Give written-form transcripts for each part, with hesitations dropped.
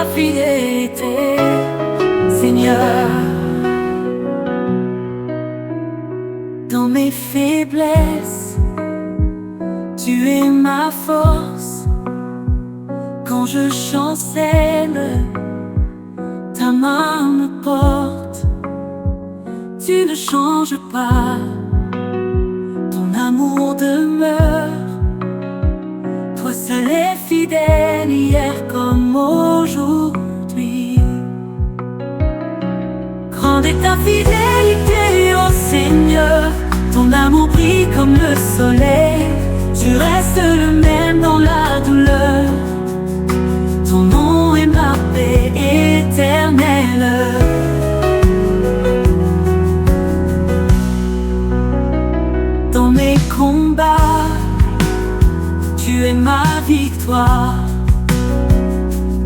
ta fidélité, Seigneur. Dans mes faiblesses, tu es ma force. Quand je chancelle, ta main me porte. Tu ne changes pas, ton amour demeure. Toi seul es fidèle, hier comme aujourd'hui. Grande est ta fidélité, ô Seigneur. Ton amour brille comme le soleil. Tu restes le même dans la douleur. Ton nom est ma paix éternelle. Dans mes combats, tu es ma victoire.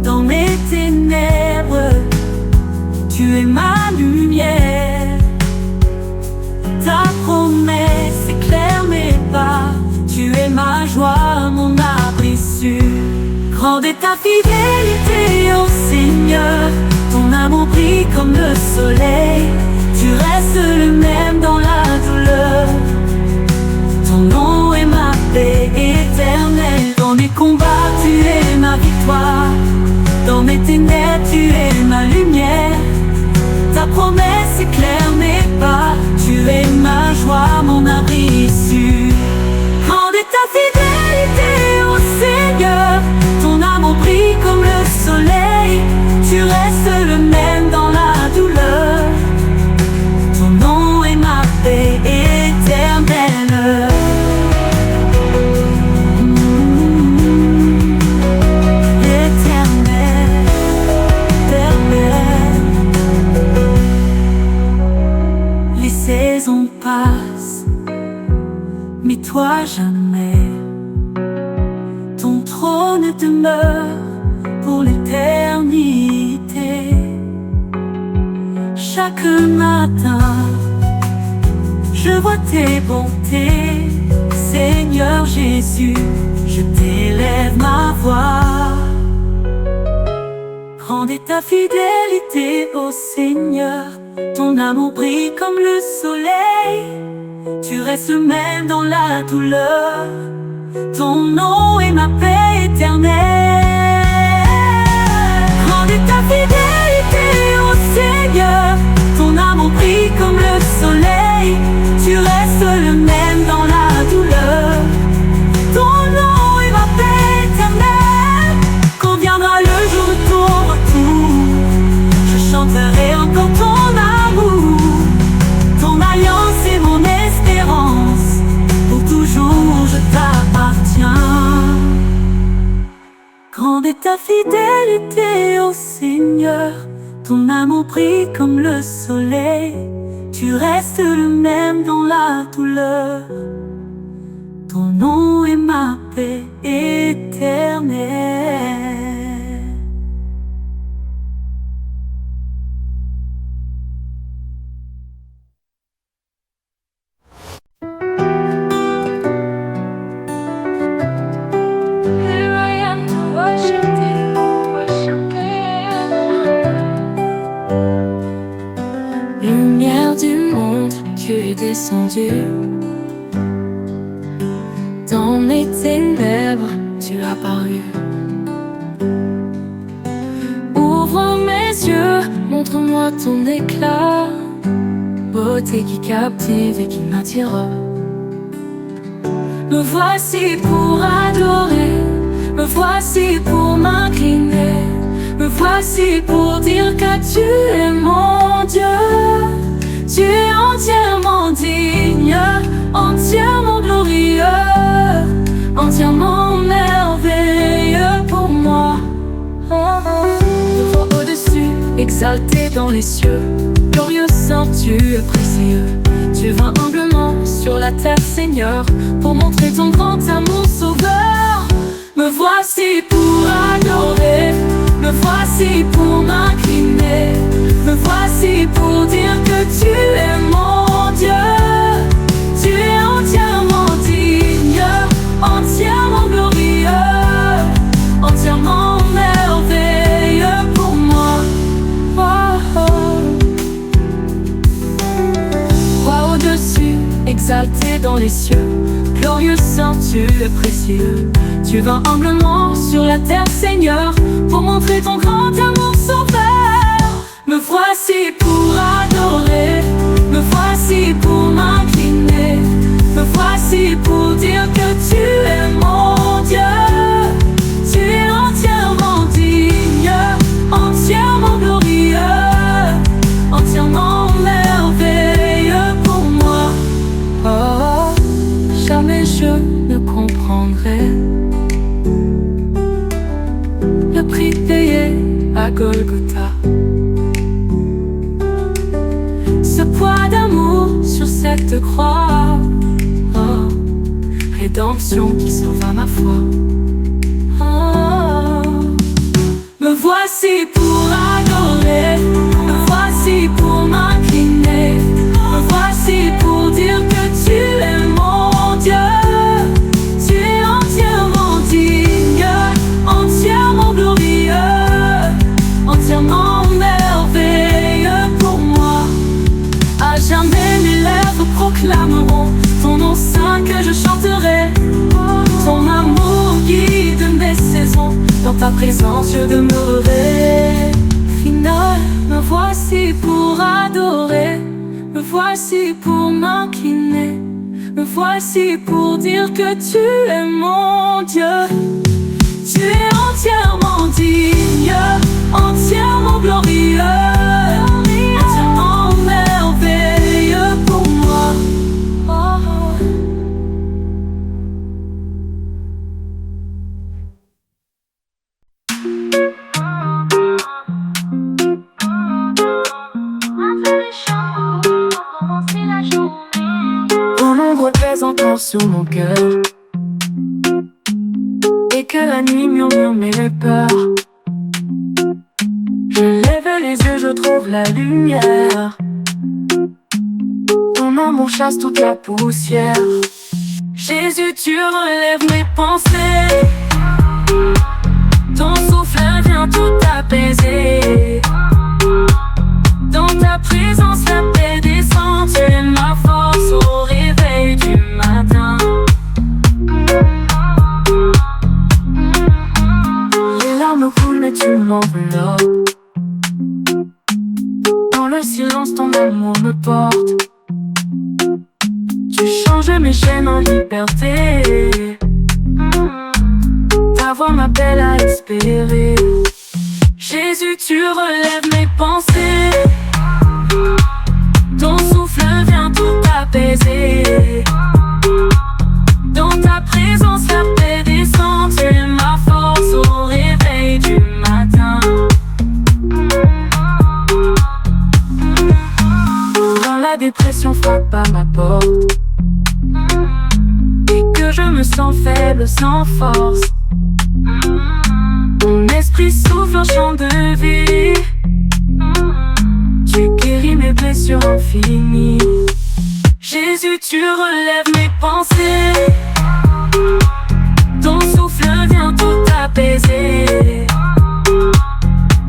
Dans mes ténèbres, tu es ma lumière. Ta promesse éclaire mes pas. Tu es ma joie, mon abri sûr. Grande est ta fidélité, ô Seigneur. Ton amour brille comme le soleil. Tu restes le même dans la douleur. Ton nom est ma paix éternelle. Dans mes combats, tu es ma victoire. Dans mes ténèbres, tu es ma lumière. Ta promesse éclaire mes pas. Tu es ma joie, mon abri sûr. Grande est ta fidélité, ô Seigneur. Ton amour brille comme le soleil. Tu restes le même dans la douleur. Ton nom est ma paix éternelle. Les saisons passent, mais toi jamais. Ton trône demeure pour l'éternité. Chaque matin, je vois tes bontés. Seigneur Jésus, je t'élève ma voix. Grande est ta fidélité, ô Seigneur. Ton amour brille comme le soleil. Tu restes le même dans la douleur. Ton nom est ma paix éternelle. Grande est ta fidélité, ô Seigneur. Ton amour brille comme le soleil. Tu restes le même dans la douleur. Ton nom est ma paix éternelle. Quand viendra le jour de ton retour, je chanterai encore ton amour. Ton alliance est mon espérance. Pour toujours je t'appartiens. Grande est ta fidélité, ô Seigneur. Ton amour brille comme le soleil. Tu restes le même dans la douleur. Ton nom est ma paix éternelle. Lumière du monde, tu es descendu. Dans mes ténèbres, tu as apparu. Ouvre mes yeux, montre-moi ton éclat. Beauté qui captive et qui m'attire. Me voici pour adorer. Me voici pour m'incliner. Me voici pour dire que tu es mon Dieu. Tu es entièrement digne, entièrement glorieux, entièrement merveilleux pour moi. Te vois au-dessus, exalté dans les cieux. Glorieux saint, tu es précieux. Tu vins humblement sur la terre, Seigneur, pour montrer ton grand amour sauveur. Me voici pour adorer. Me voici pour m'incliner. Me voici pour dire que tu es mon Dieu. Tu es entièrement digne, entièrement glorieux, entièrement merveilleux tu es précieux. Tu vas humblement sur la terre, Seigneur, pour montrer ton grand amour sauveur. Me voici pour adorer, me voici pour m'incliner, me voici pour dire que tu es mon Dieu. Tu es entièrement digne, entièrement glorieux, entièrement merveilleux pour moi. Oh, jamais je ne comprendrai le prix payé à Golgotha. Ce poids d'amour sur cette croix, oh, rédemption qui sauva ma foi. Oh, me voici pour adorer, me voici pour m'incliner, me voici pour dire que tu es mon Dieu. Tu es entièrement digne, entièrement glorieux, entièrement merveilleux pour moi. À jamais mes lèvres proclameront ton nom saint que je chanterai. Ton amour guide mes saisons, dans ta présence je demeurerai. Final, me voici pour adorer, me voici pour m'incliner, me voici pour dire que tu es mon Dieu. Tu es entièrement digne, entièrement glorieux, entièrement merveilleux pour moi. Oh. Ton ombre présentant sur mon cœur, et que la nuit murmure mes peurs. Je lève les yeux, je trouve la lumière. Ton amour chasse toute la poussière. Jésus, tu relèves mes pensées. Ton souffle vient tout apaiser. Dans ta présence, la paix descend. Tu es ma force au réveil du matin. Les larmes coulent mais tu m'enveloppes. Dans le silence, ton amour me porte. Tu changes mes chaînes en liberté. Ta voix m'appelle à espérer. Jésus, tu relèves mes pensées. Ton souffle vient tout apaiser. Dans ta présence, la paix descend. Tu es ma force au réveil du matin. Quand la dépression frappe à ma porte et que je me sens faible, sans force, mon esprit souffle un chant de vie. Tu guéris mes blessures infinies. Jésus, tu relèves mes pensées. Ton souffle vient tout apaiser.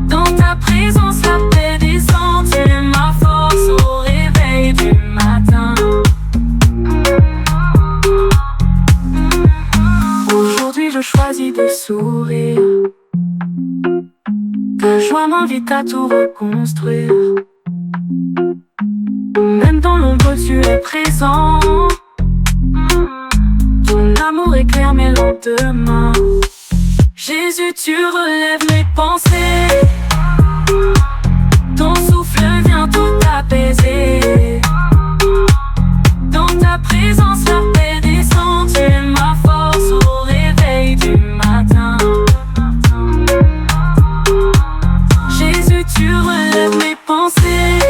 Dans ta présence, la paix descend. Tu es ma force au réveil du matin. Aujourd'hui, je choisis de sourire. Ta joie m'invite à tout reconstruire. Même dans l'ombre, tu es présent. Ton amour éclaire mes lendemains. Jésus, tu relèves mes pensées. Ton souffle vient tout apaiser. Dans ta présence, la paix descend. Tu es ma force au réveil du matin. Jésus, tu relèves mes pensées.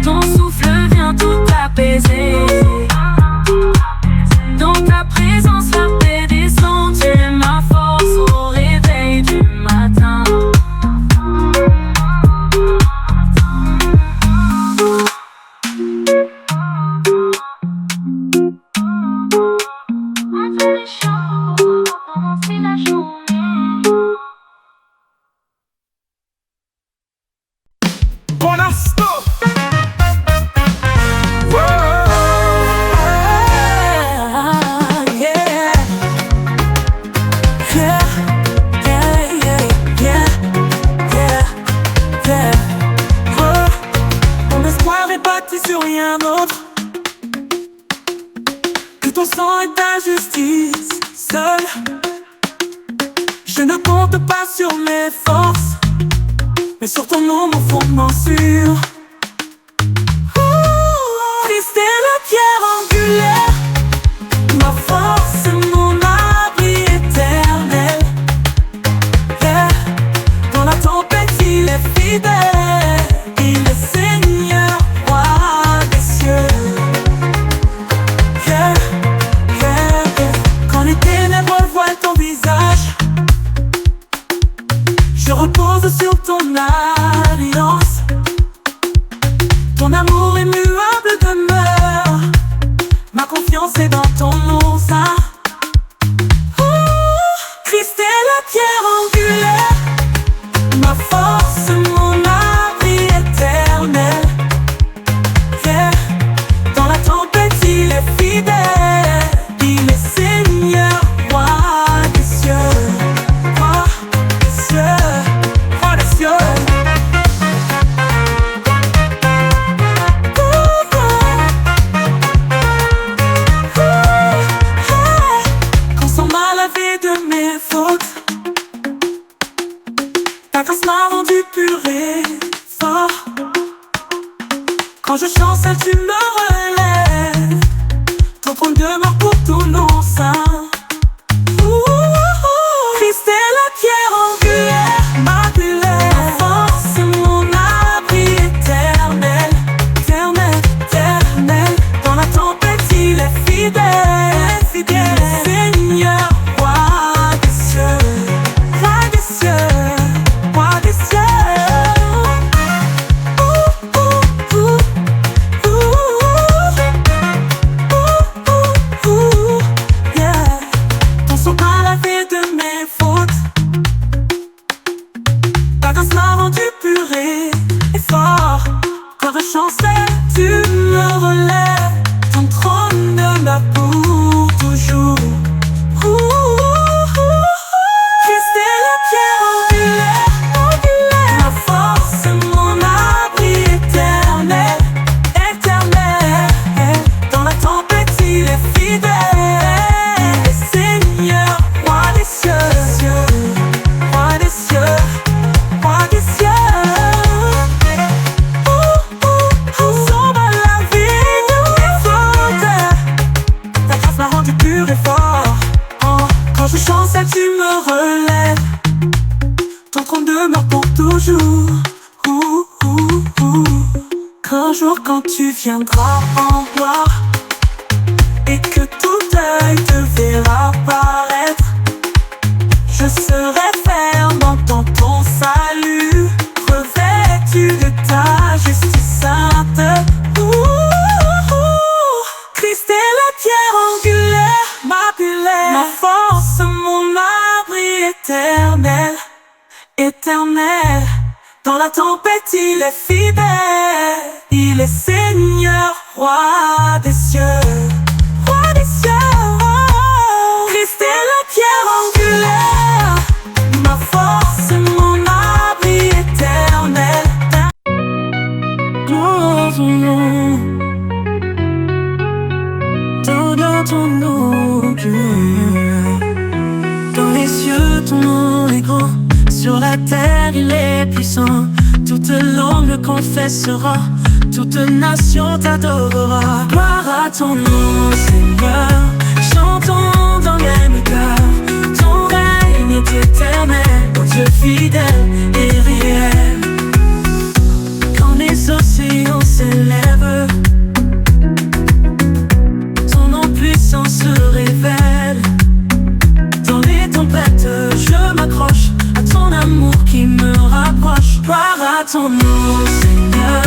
Ton souffle vient tout apaiser. Dans ta présence, la paix descend. Tu es ma force au réveil du matin. ton sang et ta justice. Seul, je ne compte pas sur mes forces, mais sur ton nom, mon fondement sûr. Christ est la pierre angulaire, ma force et mon abri éternel. Yeah. Dans la tempête, il est fidèle, il est Seigneur, roi des cieux. Yeah. Yeah. Yeah. Quand les ténèbres voilent ton visage, je repose sur ton alliance. Ton amour immuable demeure, ma confiance est dans ton nom saint. Christ est la pierre angulaire, ma force, mon abri éternel. Yeah. Dans la tempête, il est fidèle, il est Seigneur, roi des cieux. Roi des cieux, roi des cieux. De mes fautes, ta grâce m'a rendu pur et fort. Quand je chancelle, tu me relèves, ton trône demeure pour tout nom saint. Christ est la pierre angulaire, ma force et mon abri éternel. Éternel, éternel. Dans la tempête, il est fidèle, fidèle. Seigneur, tu me relèves, ton trône demeure pour toujours. Christ est la pierre angulaire, ma force et mon abri éternel, éternel. Dans la tempête, il est fidèle, il est Seigneur, roi des cieux, roi des cieux, roi des cieux. Quand je chancelle, tu me relèves, ton trône demeure pour toujours. Qu'un jour, quand tu viendras en gloire et que tout œil te verra paraître, je serai ferme dans ton salut, revêtu de ta justice sainte. Christ est la pierre angulaire, ma force, mon abri éternel, éternel. Dans la tempête, il est fidèle, il est Seigneur, roi des cieux, roi des cieux. Christ est la pierre angulaire, ma force, mon abri éternel. Dans ton nom, dans ton nom, dans les cieux, ton nom est grand. Sur la terre, il est puissant. Toute langue le confessera, toute nation t'adorera. Gloire à ton nom, Seigneur. Chantons dans le même cœur. Ton règne est éternel, ton Dieu fidèle et réel. Quand les océans s'élèvent, ton nom puissant se révèle. Dans les tempêtes, je m'accroche à ton amour qui me rapproche. Gloire à ton nom, Seigneur.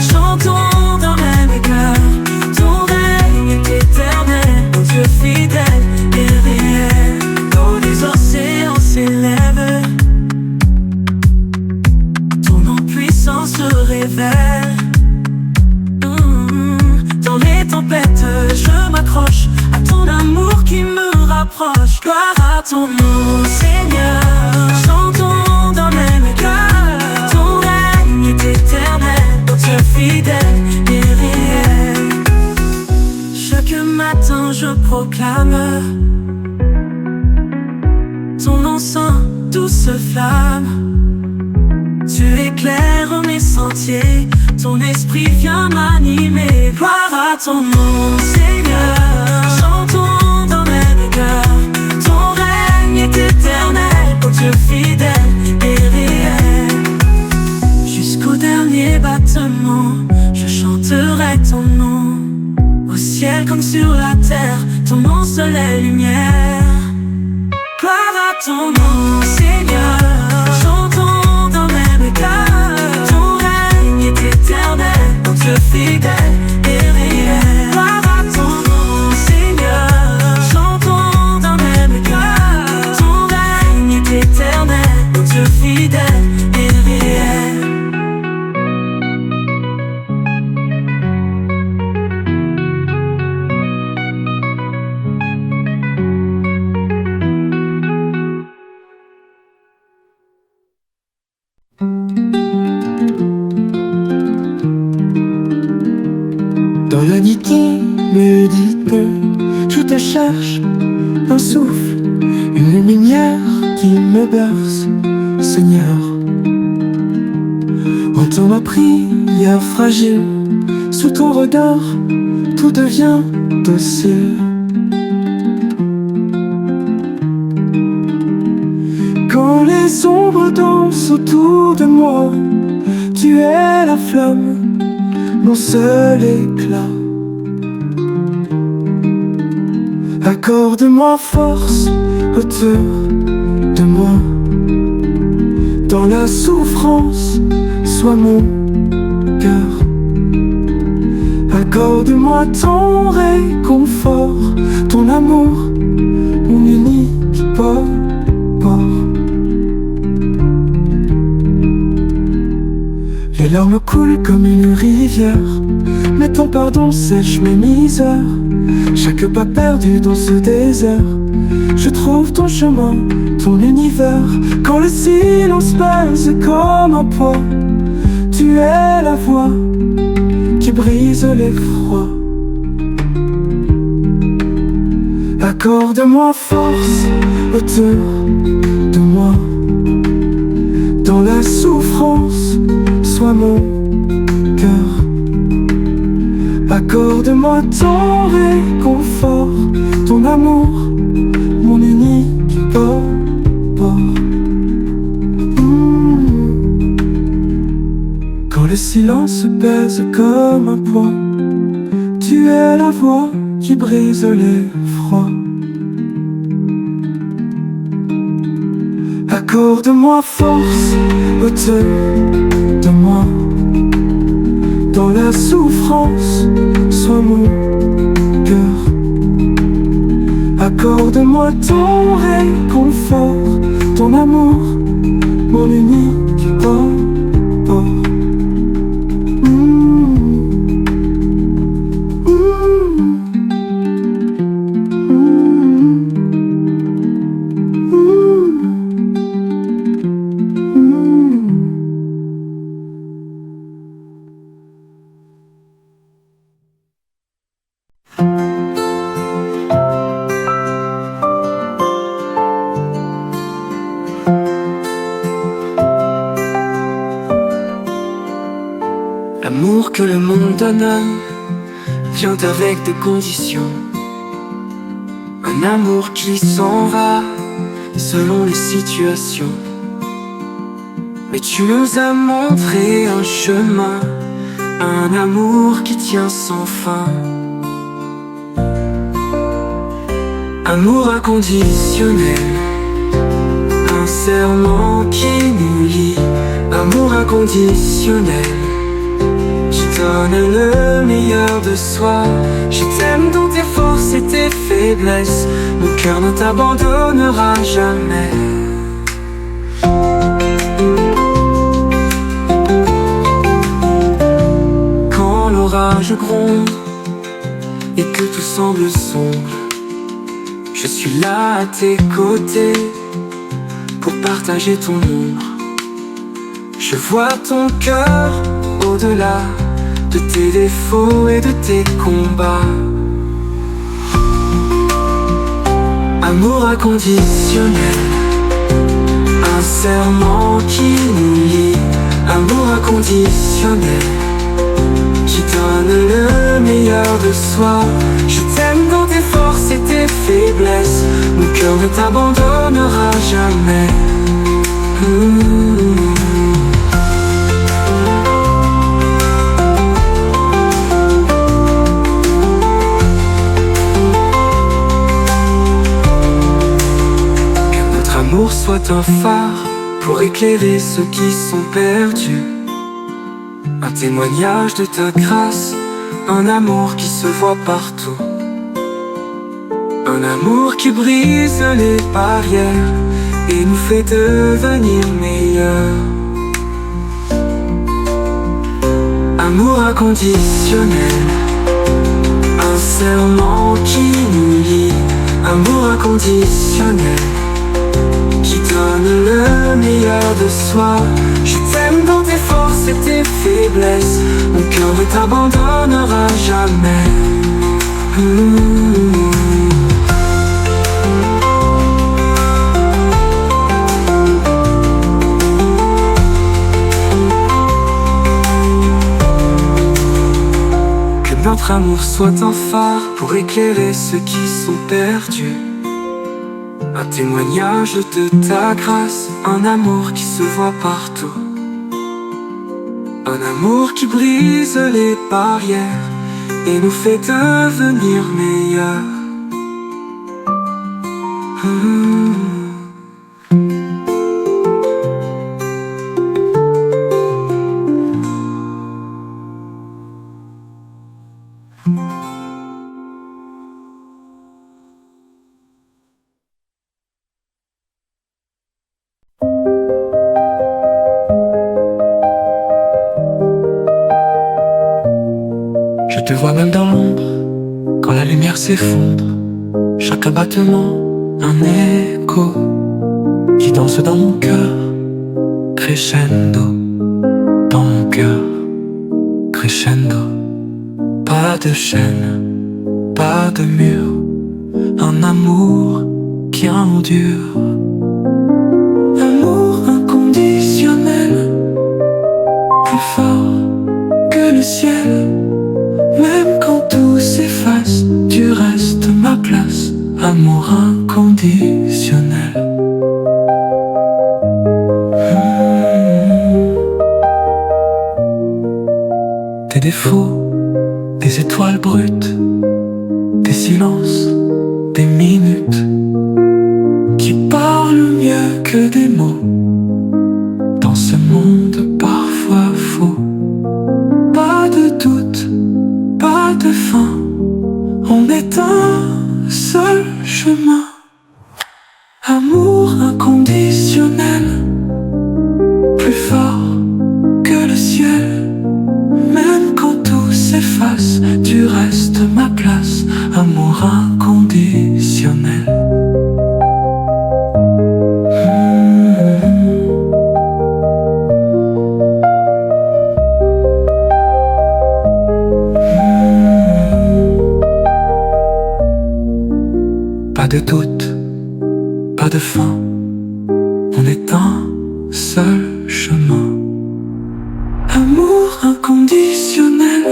Chantons dans le même cœur. Ton règne est éternel, ton Dieu fidèle et réel. Quand les océans s'élèvent, ton nom puissant se révèle. Dans les tempêtes, je m'accroche à ton amour qui me rapproche. Gloire à ton nom, Seigneur. Chantons dans le même cœur. Ton règne est éternel, ton Dieu fidèle et réel. Chaque matin je proclame ton nom sans douce flamme. Tu éclaires mes sentiers, ton esprit vient m'animer. Gloire à ton nom, Seigneur, chantons dans mes cœurs. Ton règne est éternel, ô Dieu fidèle et réel. Jusqu'au dernier battement, je chanterai ton nom. Au ciel comme sur la terre, ton nom seul est lumière. Gloire à ton nom, Seigneur, chantons dans mes cœurs. Ton règne est éternel, ô Dieu fidèle et réel. Gloire à ton nom, Seigneur, chantons dans mes cœurs. Ton règne est éternel, ô Dieu fidèle et réel. Dans la nuit qui me dit que je te cherche, un souffle, une lumière qui me berce, Seigneur. Entends ma prière fragile, sous ton regard, tout devient docile. Quand les ombres dansent autour de moi, tu es la flamme, mon seul éclat. Accorde-moi force autour de moi. Dans la souffrance, sois mon cœur. Accorde-moi ton réconfort, ton amour, mon unique port. Les larmes coulent comme une rivière, mais ton pardon sèche mes misères. Chaque pas perdu dans ce désert, je trouve ton chemin, ton univers. Quand le silence pèse comme un poids, tu es la voix qui brise l'effroi. Accorde-moi force autour de moi. Dans la souffrance, sois mon cœur. Accorde-moi ton réconfort, ton amour, mon unique port. Quand le silence pèse comme un poids, tu es la voix qui brise l'effroi. Accorde-moi force autour de moi. Dans la souffrance, sois mon cœur. Accorde-moi ton réconfort, ton amour, mon unique port. L'amour que le monde donne vient avec des conditions. Un amour qui s'en va selon les situations. Mais tu nous as montré un chemin, un amour qui tient sans fin. Amour inconditionnel, un serment qui nous lie. Amour inconditionnel, je donne le meilleur de soi. Je t'aime dans tes forces et tes faiblesses. Mon cœur ne t'abandonnera jamais. Quand l'orage gronde et que tout semble sombre, je suis là à tes côtés pour partager ton ombre. Je vois ton cœur au-delà de tes défauts et de tes combats. Amour inconditionnel, un serment qui nous lie. Amour inconditionnel, qui donne le meilleur de soi. Je t'aime dans tes forces et tes faiblesses, mon cœur ne t'abandonnera jamais. Que notre amour soit un phare pour éclairer ceux qui sont perdus, un témoignage de ta grâce, un amour qui se voit partout, un amour qui brise les barrières et nous fait devenir meilleurs. Amour inconditionnel, un serment qui nous lie. Amour inconditionnel, qui donne le meilleur de soi. Je t'aime dans tes forces et tes faiblesses, mon cœur ne t'abandonnera jamais. Que notre amour soit un phare pour éclairer ceux qui sont perdus, un témoignage de ta grâce, un amour qui se voit partout, un amour qui brise les barrières et nous fait devenir meilleurs. Je te vois même dans l'ombre, quand la lumière s'effondre. Chaque abattement, un écho qui danse dans mon cœur, crescendo. Dans mon cœur, crescendo. Pas de chaîne, pas de mur, un amour qui endure. Amour inconditionnel, plus fort que le ciel. Même quand tout s'efface, tu restes ma place. Amour inconditionnel. Des défauts, des étoiles brutes, des silences, des minutes qui parlent mieux que des mots dans ce monde parfois faux. Pas de doute, pas de fin, on est un seul chemin. Amour inconditionnel, plus fort que le ciel. Même quand tout s'efface, tu restes ma place. Amour inconditionnel. Pas de doute, pas de fin, on est un seul chemin. Amour inconditionnel,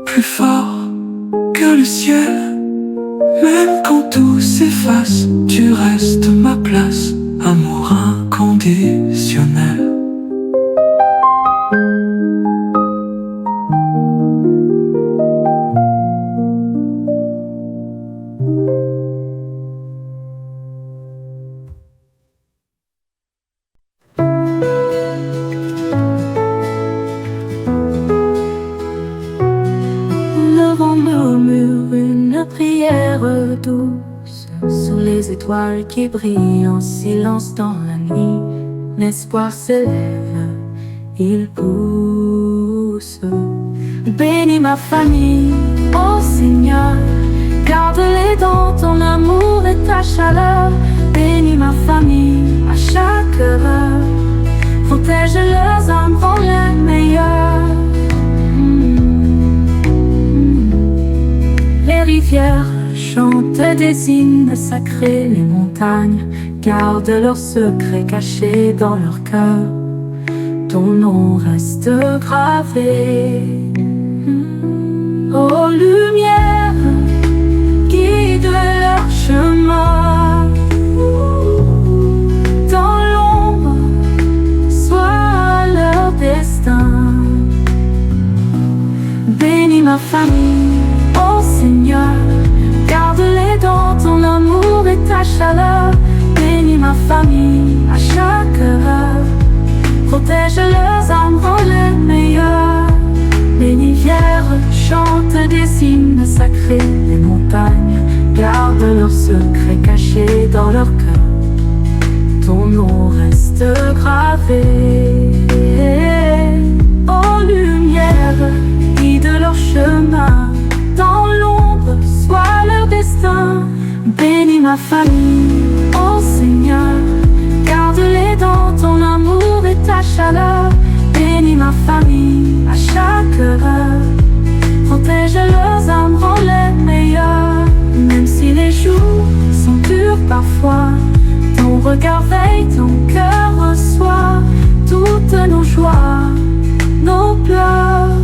plus fort que le ciel. Même quand tout s'efface, tu restes ma place. Amour inconditionnel. Le vent murmure une prière douce sous les étoiles qui brillent en silence dans la nuit. L'espoir s'élève, il pousse. Bénis ma famille, ô Seigneur, garde-les dans ton amour et ta chaleur. Bénis ma famille à chaque heure, protège leurs âmes pour le meilleur. Les rivières chante des hymnes sacrés. Les montagnes gardent leurs secrets cachés dans leur cœur. Ton nom reste gravé. Ô lumière, guide leur chemin. Dans l'ombre, sois leur destin. Bénis ma famille, ô Seigneur, garde-les dans ton amour et ta chaleur. Bénis ma famille à chaque heure, protège leurs âmes, rends-les meilleurs. Bénis Vierge, chante des hymnes sacrés. Les montagnes gardent leurs secrets cachés dans leur cœur. Ton nom reste gravé. Ô lumière, guide leur chemin. Dans l'ombre, sois leur destin. Bénis ma famille, ô Seigneur, garde-les dans ton amour et ta chaleur. Bénis ma famille à chaque heure, protège leurs âmes, rends-les meilleurs. Même si les jours sont durs parfois, ton regard veille, ton cœur reçoit toutes nos joies, nos pleurs,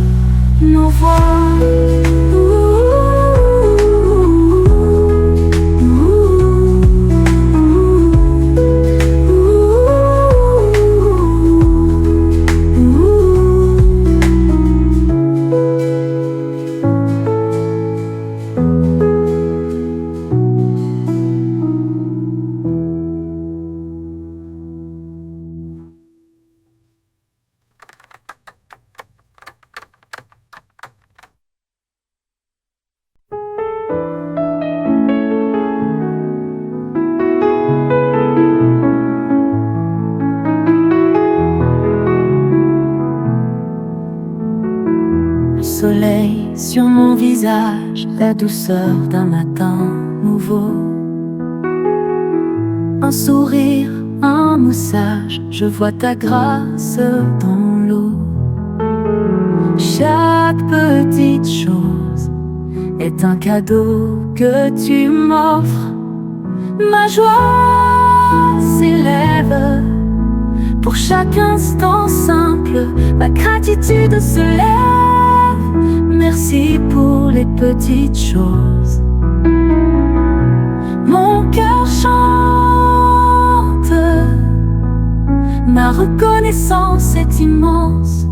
nos voix. Soleil sur mon visage, la douceur d'un matin nouveau. Un sourire, un message, je vois ta grâce dans l'eau. Chaque petite chose est un cadeau que tu m'offres. Ma joie s'élève pour chaque instant simple, ma gratitude se lève. Merci pour les petites choses. Mon cœur chante, ma reconnaissance est immense.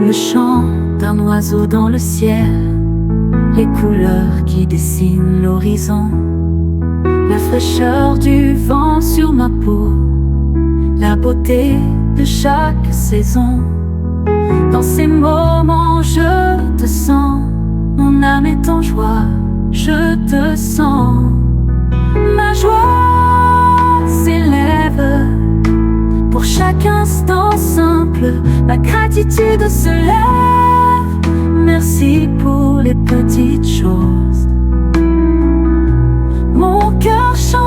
Le chant d'un oiseau dans le ciel, les couleurs qui dessinent l'horizon, la fraîcheur du vent sur ma peau, la beauté de chaque saison. Dans ces moments je te sens, mon âme est en joie, je te sens. Ma joie s'élève pour chaque instant simple, ma gratitude se lève. Merci pour les petites choses. Mon cœur chante,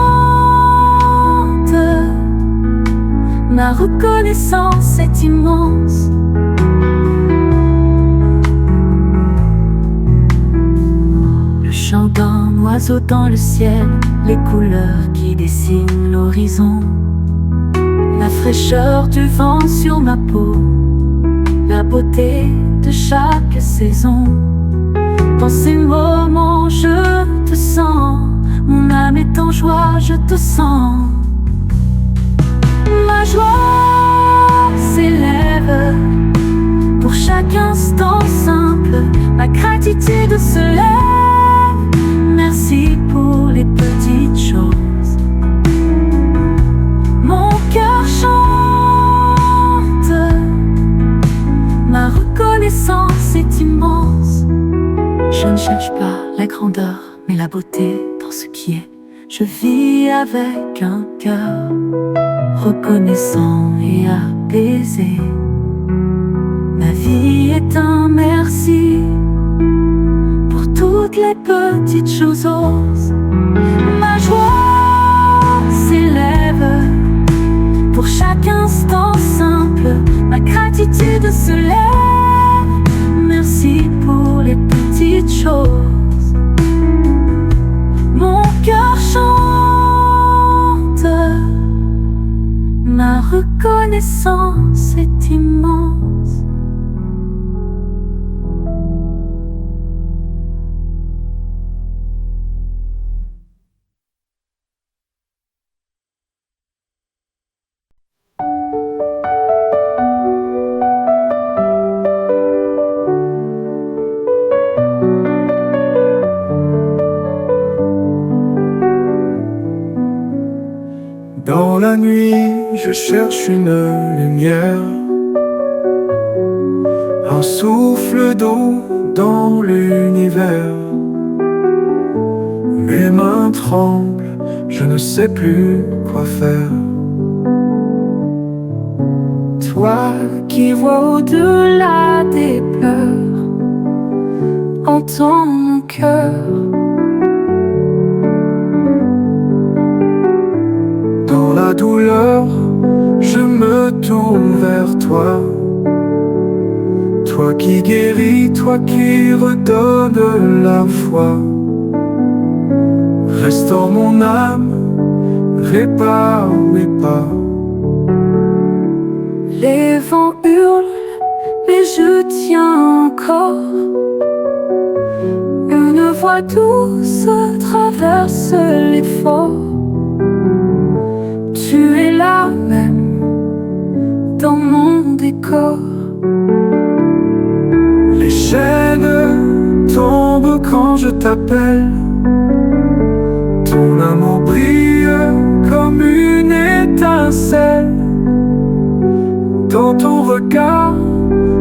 ma reconnaissance est immense. Le chant d'un oiseau dans le ciel, les couleurs qui dessinent l'horizon, la fraîcheur du vent sur ma peau, la beauté de chaque saison. Dans ces moments je te sens, mon âme est en joie, je te sens. Ma joie s'élève pour chaque instant simple, ma gratitude se lève. Merci pour les petites choses. Mon cœur chante, ma reconnaissance est immense. Je ne cherche pas la grandeur, mais la beauté dans ce qui est. Je vis avec un cœur reconnaissant et apaisé. Ma vie est un merci pour toutes les petites choses. Ma joie s'élève pour chaque instant simple, ma gratitude se lève. Merci pour les petites choses. Mon cœur chante, ma reconnaissance est immense. Dans la nuit, je cherche une lumière, un souffle d'eau dans l'univers. Mes mains tremblent, je ne sais plus quoi faire. Toi qui vois au-delà des pleurs, entends mon cœur. Dans la douleur, je me tourne vers toi. Toi qui guéris, toi qui redonnes la foi. Restaure mon âme, répare mes pas. Les vents hurlent, mais je tiens encore. Une voix douce traverse l'effort. Tu es là même, dans mon décor. Les chaînes tombent quand je t'appelle. Ton amour brille comme une étincelle. Dans ton regard,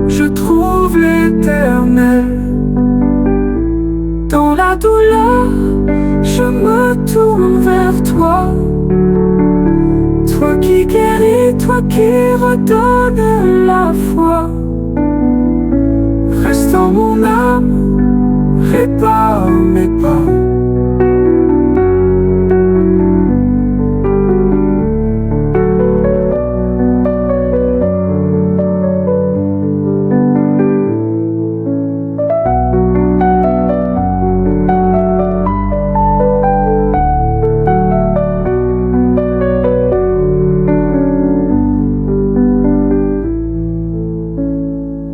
je trouve l'éternel. Dans la douleur, je me tourne vers toi. Toi qui guéris, toi qui redonnes la foi. Restaure mon âme, répare mes pas.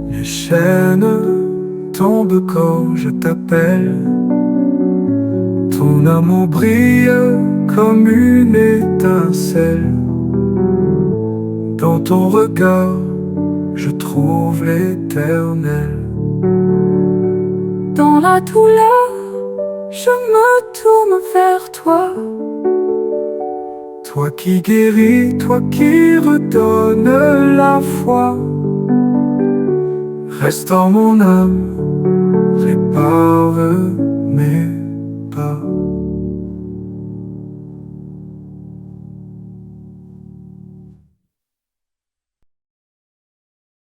Les chaînes tombent quand je t'appelle. Ton amour brille comme une étincelle. Dans ton regard, je trouve l'éternel. Dans la douleur, je me tourne vers toi. Toi qui guéris, toi qui redonnes la foi. Restaure mon âme, répare mes pas.